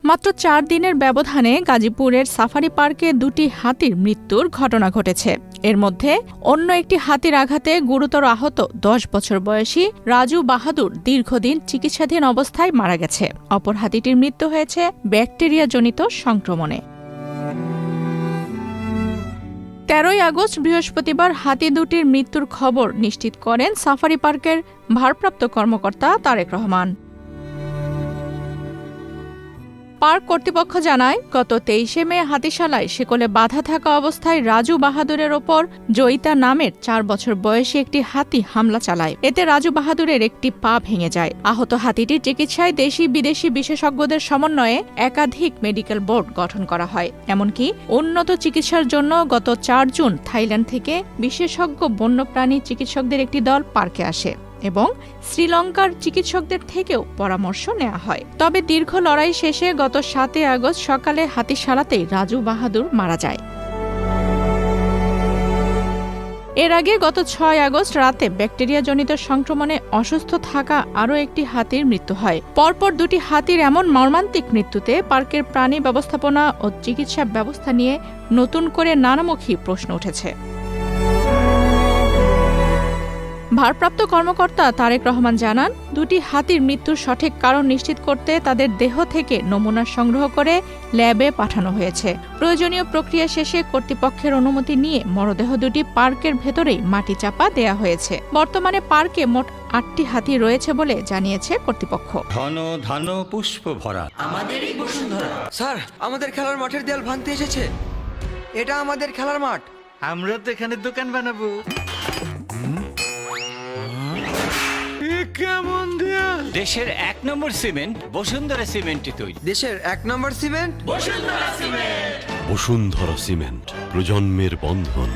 মাত্র ৪ দিনের ব্যবধানে গাজীপুরের সাফারি পার্কে দুটি হাতির মৃত্যুর ঘটনা ঘটেছে। এর মধ্যে অন্য একটি হাতির আঘাতে গুরুতর আহত ১০ বছর বয়সী রাজু বাহাদুর দীর্ঘদিন চিকিৎসাধীন অবস্থায় মারা গেছে। অপর হাতিটির মৃত্যু হয়েছে ব্যাকটেরিয়াজনিত সংক্রমণে। ১৩ আগস্ট বৃহস্পতিবার হাতি দুটির মৃত্যুর খবর নিশ্চিত করেন সাফারি পার্কের ভারপ্রাপ্ত কর্মকর্তা তারেক রহমান। পার্ক কর্তৃপক্ষ জানায়, গত ২৩ মে হাতিশালায় শিকলে বাঁধা থাকা অবস্থায় রাজু বাহাদুরের ওপর জয়িতা নামের ৪ বছর বয়সী একটি হাতি হামলা চালায়। এতে রাজু বাহাদুরের একটি পা ভেঙে যায়। আহত হাতিটির চিকিৎসায় দেশি বিদেশি বিশেষজ্ঞদের সমন্বয়ে একাধিক মেডিকেল বোর্ড গঠন করা হয়। এমনকি উন্নত চিকিৎসার জন্য গত ৪ জুন থাইল্যান্ড থেকে বিশেষজ্ঞ বন্যপ্রাণী চিকিৎসকদের একটি দল পার্কে আসে এবং শ্রীলঙ্কার চিকিৎসকদের থেকেও পরামর্শ নেওয়া হয়। তবে দীর্ঘ লড়াই শেষে গত ৭ আগস্ট সকালে হাতিশালাতেই রাজু বাহাদুর মারা যায়। এর আগে গত ৬ আগস্ট রাতে ব্যাকটেরিয়াজনিত সংক্রমণে অসুস্থ থাকা আরও একটি হাতির মৃত্যু হয়। পরপর দুটি হাতির এমন মর্মান্তিক মৃত্যুতে পার্কের প্রাণী ব্যবস্থাপনা ও চিকিৎসা ব্যবস্থা নিয়ে নতুন করে নানামুখী প্রশ্ন উঠেছে। ভারপ্রাপ্ত কর্মকর্তা তারেক রহমান জানান, দুটি হাতির মৃত্যুর সঠিক কারণ নিশ্চিত করতে তাদের দেহ থেকে নমুনা সংগ্রহ করে ল্যাবে পাঠানো হয়েছে। প্রয়োজনীয় প্রক্রিয়া শেষে কর্তৃপক্ষের অনুমতি নিয়ে মরদেহ দুটি পার্কের ভেতরেই মাটি চাপা দেয়া হয়েছে। বর্তমানে পার্কে মোট ৮টি হাতি রয়েছে বলে জানিয়েছে কর্তৃপক্ষ। ঘন ধান পুষ্প ভরা আমাদেরই বসুন্ধরা। স্যার, আমাদের খেলার মাঠের দেয়াল ভাঙতে এসেছে। এটা আমাদের খেলার মাঠ। আমরা তো এখানে দোকান বানাবো। কেমন দেয়াল? দেশের ১ নম্বর সিমেন্ট বসুন্ধরা সিমেন্টে তৈরি। দেশের ১ number cement Bashundhara cement. Bashundhara cement, প্রজন্মের বন্ধন।